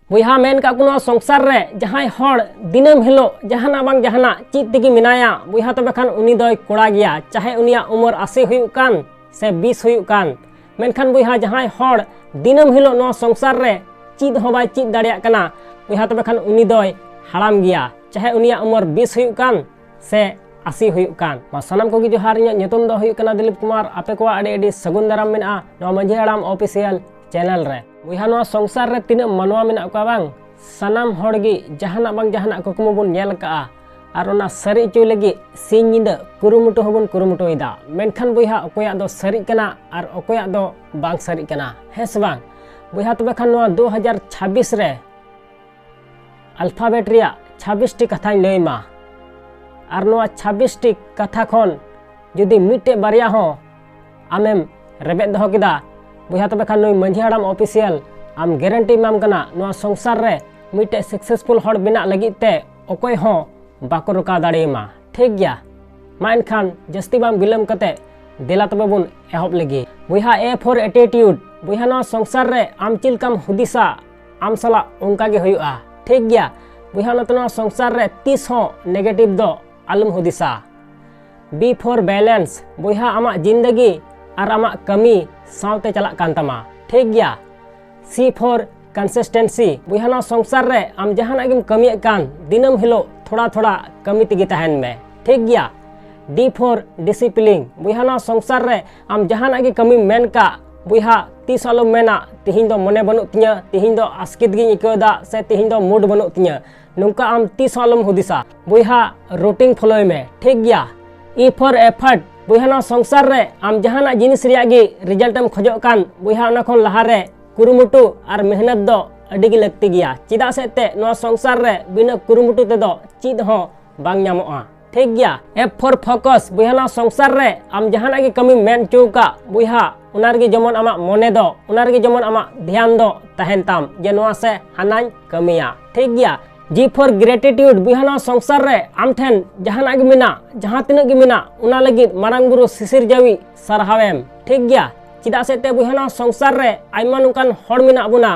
बुहा main का कुनो संसार रे जहां हर दिनम हिलो जहाना बांग जहाना चीज तेगी मिनाया बुहा तबे खान उनी दोय कोड़ा गया चाहे उनिया उमर 80 हुयुक कान से 20 हुयुक कान मेनखान बुहा जहां हर दिनम हिलो नो संसार रे चीज हो बाय चीज दाड़िया कना बुहा तबे खान उनी दोय हाराम गया चाहे उनिया उमर 20 हुयुक कान से 80 हुयुक कान मा सनाम कोगी जोहार इᱧᱟᱜ ᱧᱩᱛᱩᱢ ᱫᱚ ᱦᱩᱭᱩᱜ ᱠᱟᱱᱟ ᱫᱤᱞᱤᱯ ᱠᱩᱢᱟᱨ ᱟᱯᱮ ᱠᱚᱣᱟᱜ ᱟᱹᱰᱤ ᱥᱟᱹᱜᱩᱱ ᱫᱟᱨᱟᱢ ᱢᱮᱱᱟᱜᱼᱟ ᱱᱚᱣᱟ ᱢᱟᱹᱡᱷᱤ ᱦᱟᱲᱟᱢ ᱚᱯᱷᱤᱥᱤᱭᱟᱞ ᱪᱮᱱᱮᱞ ᱨᱮ बुहा नवा संसार रे तीना मानवा मेना का बांग सनाम हड़गी जहाना बांग जहाना कुकमु बन नेल का और ओना सरी चुई लगी सिंह निंदा कुरुमुटु हबन कुरुमुटुइदा मेनखान बुहा अकोया दो सरी कना और अकोया दो बांग सरी कना हेस बांग बुहा तबे खान नवा 2026 रे अल्फाबेट रिया 26 टी कथा लैमा और नवा 26 टी कथा खन जुदी मिटे बारिया हो आमेम रेबेद दहो किदा बुहा तबे खान नुई मांझी हाड़ाम ऑफिशियल आम गारंटी माम कना नवा संसार रे मिटे सक्सेसफुल हड़ बिना लगी ते अकोय हो बाको रुका दाड़ेमा ठीक गया मा एनखान जस्ती बाम बिलम कते देला तबे बुन एहब लगी बुहा ए फॉर एटीट्यूड बुहा नवा संसार रे आम चिलकाम हुदिसा आम सला उनका गे हुयुआ ठीक गया बुहा नवा संसार रे 30 हो नेगेटिव दो आलम हुदिसा बी फॉर बैलेंस बुहा आमा जिंदगी और आमा कमी सावते चला कान तमा ठीक गया सी फॉर कंसिस्टेंसी बुहा नवा संसार रे आम जहाना गिम कमी कान दिनम हिलो थोड़ा थोड़ा कमी तिगी तहन में ठीक गया डी फॉर डिसिप्लिन बुहा नवा संसार रे आम जहाना गे कमी मेन का बुहा तीस आलो मेना तिहिन दो मने बनु तिया तिहिन दो आस्कित गिन इकोदा से तिहिन दो मूड बनु तिया नुका आम तीस आलम हुदिसा बुहा रूटीन फॉलो में ठीक गया ई फॉर एफर्ट बुहा नवा संसार रे आम जहाना जिनिस रिया गे रिजल्ट एम खोजो कान बुहा ओना खन लहा रे कुरुमुटु और मेहनत दो अडी गे लगती गया चिदा से ते नवा संसार रे बिना कुरुमुटु ते दो चीज हो बांग ᱧᱟᱢᱚᱜᱼᱟ ठीक गया एफ फॉर फोकस बुहा नवा संसार रे आम जहाना गे कमी मेन चौका बुहा उनार गे जमन आमा मने दो उनार गे जमन आमा ध्यान दो तहन ताम जे नवा से हानाई कमिया ठीक गया जी फॉर ग्रेटिट्यूड बुहा नवा संसार रे आम ठेन जहाना गे मिना जहां तिनक गे मिना उना लगी मारांग बुरु सिसिर जावी सरहावेम ठीक गया चिदा से ते बुहा नवा संसार रे आइमा नुकान हड़ मिना बुना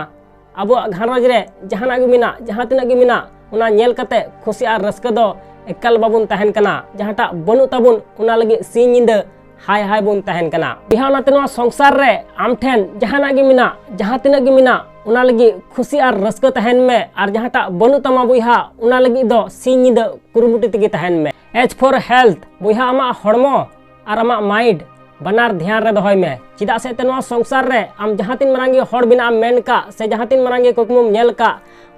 अब घारज रे जहाना गे मिना जहां तिनक गे मिना उना नेल कते खुशी और रस्का दो एकल बाबुन तहन कना जहाटा बनु ताबुन उना लगी सिंह निंदा हाय हाय बुन तहन कना बुहा नाते नवा संसार रे आम ठेन जहाना गे मिना जहां तिनक गे मिना उना लगी खुशी और रस्का तहन में और जहाटा बनु तमा बुहा उना लगी दो सिंह निंदा कुरुमुटु तिगी तहन में एच फॉर हेल्थ बुहा आमा हड़मो और आमा माइंड बनार ध्यान रे दहोय में चिदा से ते नवा संसार रे आम जहां तीन मारांगे हड़ बिना मेन का से जहां तीन मारांगे कुकमुम नेल का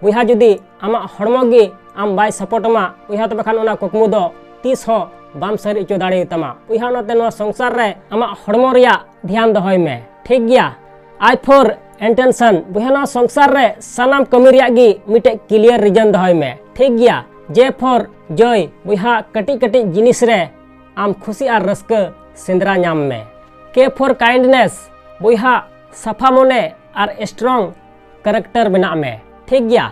बुहा जुदी आमा हड़मो गे आम बाय सपोर्ट मा बुहा तबे खान ओना कुकमु दो 30 हो बाम सरी चो दाड़े तमा बुहा नाते नवा संसार रे आमा हड़मो रिया ध्यान दहोय में ठीक गया आई फॉर इंटेंशन बुहा नवा संसार रे सनाम कमी रिया गे मिटे क्लियर रीजन दहोय में ठीक गया जे फॉर जॉय बुहा कटी कटी जिनिस रे आम खुशी और रस्का सिंदरा नाम में के फॉर काइंडनेस बुहा सफा मने और स्ट्रॉन्ग कैरेक्टर बना में ठीक गया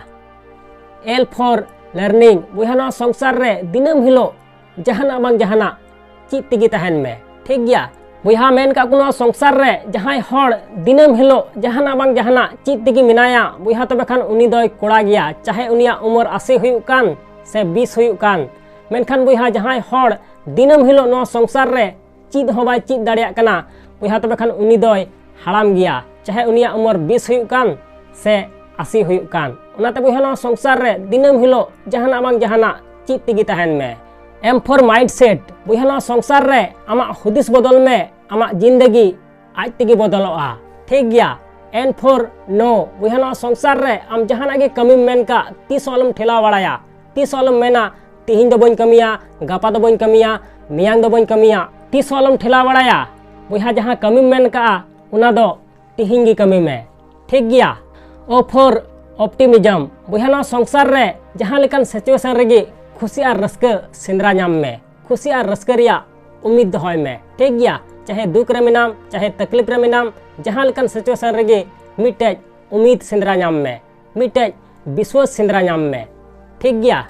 एल फॉर लर्निंग बुहा नवा संसार रे दिनम हिलो जहाना बांग जहाना चीज तिगी तहन में ठीक गया बुहा मेन का कुनो संसार रे जहां हड़ दिनम हिलो जहाना बांग जहाना चीज तिगी मिनाया बुहा तबे खान उनी दोय कोड़ा गया चाहे उनिया उमर 80 हुयुक कान से 20 हुयुक कान मेनखान बुहा जहां हड़ दिनम हिलो नवा संसार रे चीज हो बाय चीज दाड़िया कना बुहा तबे खान उनी दोय हाराम गया चाहे उनिया उमर 20 हुयुक कान से 80 हुयुक कान उनाते बुहा नवा संसार रे दिनम हिलो जहाना बांग जहाना चीज तिगी तहन में एम फॉर माइंडसेट बुहा नवा संसार रे आमा हुदिस बदल में आमा जिंदगी आज तिगी बदलवा ठीक गया एन फॉर नो बुहा नवा संसार रे आम जहाना गे कमी मेन का 30 आलम ठेला बड़ाया 30 आलम मेना तिहिन दो बन कमिया गापा दो बन कमिया मियांग दो बन कमिया 30 आलम ठेला बड़ाया बुहा जहां कमी मेन का उना दो तिहिन गी कमी में ठीक गया ओ फॉर ऑप्टिमिज्म बुहा नवा संसार रे जहां लेकन सिचुएशन रेगी खुशी और रस्का सिंदरा नाम में खुशी और रस्का रिया उम्मीद दहोय में ठीक गया चाहे दुख रे मिनाम चाहे तकलीफ रे मिनाम जहां लेकन सिचुएशन रेगी मिटे उम्मीद सिंदरा नाम में मिटे विश्वास सिंदरा नाम में ठीक गया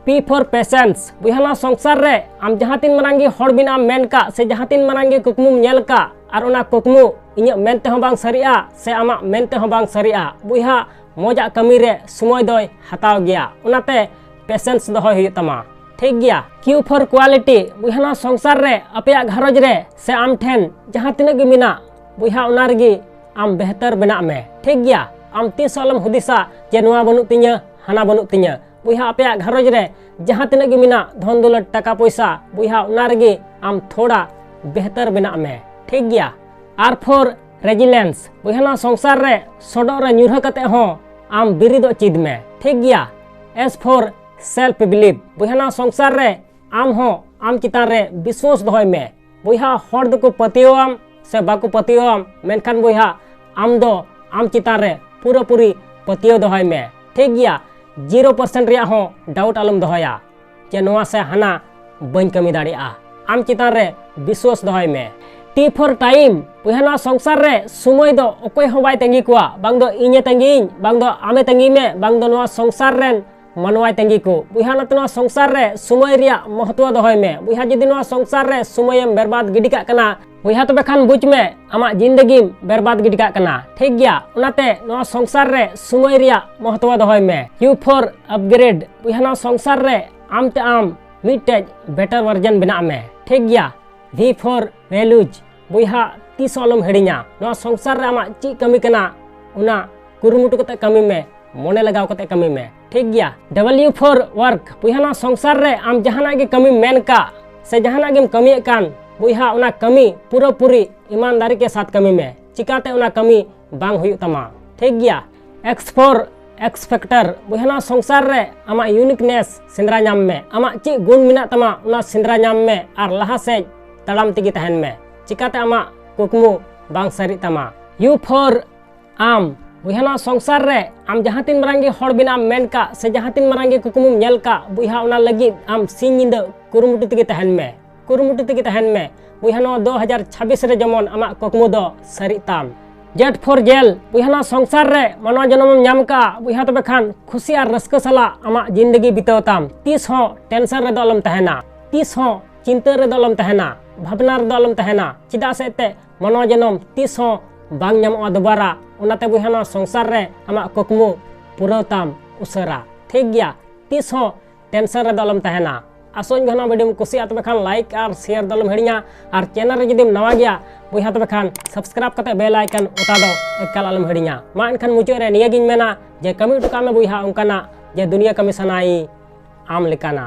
पी फॉर पेशेंस बुहा नवा संसार रे आम जहां तीन मारांगे हड़ बिना मेन का से जहां तीन मारांगे कुकमुम नेल का और ओना कुकमु इᱧ मेनते हो बांग सरिया से आमा मेनते हो बांग सरिया बुइहा मोजा कमी रे समय दोय हताव गया उनाते पेशेंस दोहय हुई तमा ठीक गया। क्यू फॉर क्वालिटी बुइहा संसार रे अपया घरज रे से आम ठेन जहां तिनाग मिना बुइहा उना रेगी आम बेहतर बना में ठीक गया। आम तीस अलम हुदिसा जे नुआ बनु तिnya हाना बनु तिnya बुइहा अपया घरज रे जहां तिनाग मिना धन दौलत टाका पैसा बुइहा उना रेगी आम थोड़ा बेहतर बना में ठीक गया। आर फॉर रेजिलेंस बुइहा संसार रे सडक रे न्यूरह कते हो आम बिरिदो चीद में ठीक गया। एस फॉर सेल्फ बिलीव बुइहा संसार रे आम हो आम चितान रे विश्वास दोहय में बुइहा हर दको पतियोआम से बाको पतियोआम मेनखान बुइहा आम दो आम चितान रे पूरा पूरी पतियो दोहय में ठीक गया। 0% रिया हो डाउट आलम दोहया जे नोआ से हाना बन कमी दाड़िया आम चितान रे विश्वास दोहय में। टी फॉर टाइम बुइहा संसार रे समय दो अकोय हो बाय तंगी कुआ बांग दो इñe तंगीñ बांग दो आमे तंगी में बांग दो नोआ संसार रेन मनवाय तंगी को बुइहा नतनो संसार रे समय रिया महत्व दोहय में बुइहा जदि नोआ संसार रे समयम बर्बाद गिडी काग कना बुइहा तबे खान बुझ में आमा जिंदगी बर्बाद गिडी काग कना ठीक गया। उनाते नोआ संसार रे समय रिया महत्व दोहय में। यू फॉर अपग्रेड बुइहा संसार रे आम ते आम मिटे बेटर वर्जन बना में ठीक गया। वी फॉर वैल्यूज बुइहा तीस अलम हिड़िया नोआ संसार रे आमा ची कमी कना उना कुरुमुटु कते कमी में मोने लगाव कते कमी में ठीक गया। डब्ल्यू फॉर वर्क बुइहा संसार रे आम जहाना के कमी मेन का से जहाना गेम कमी कान बुइहा उना कमी पूरा पूरी ईमानदारी के साथ कमी में चिकाते उना कमी बांग हुई तमा ठीक गया। एक्स फॉर एक्सपेक्टर बुइहा संसार रे आमा यूनिकनेस सिंद्रा नाम में आमा ची गुण मिना तमा उना सिंद्रा नाम में आर लहा से तड़ाम तिगी तहन में चिकाते आमा कुकमु बांग सरी तमा। यू फॉर आम बुइहा संसार रे आम जहां तीन मारांगी हड़ बिना मेन का से जहां तीन मारांगी कुकमुम नेल का बुइहा उना लगी आम सिंह निंदा कुरुमुटु तिगी तहन में बुइहा 2026 रे जमन आमा कुकमु दो सरी ताम। जेट फॉर जेल बुइहा संसार रे मानव जन्म नाम का बुइहा तबे खान खुशी आर रस्का सला आमा जिंदगी बिताव ताम। तीस हो टेंशन रे दलम तहना तीस हो चिंता रे दलम तहना भावना रे दलम तहना चिदा से ते मानव जन्म तीस हो बांग नाम दोबारा उनाते बुइहा संसार रे आमा कुकमु पूरा ताम उसरा ठीक गया। तीस हो टेंशन रे दलम तहना आसोन घना वीडियो कुसिया तबे खान लाइक और शेयर दलम हिड़िया और चैनल रे जदिम नवा गया बुइहा तबे खान सब्सक्राइब कते बेल आइकन उता दो एकाल आलम हिड़िया मा एनखान मुचाद रे निया गिन मेना जे कमी टुका में बुइहा उनकाना जे दुनिया कमी सनाई आम लेकाना।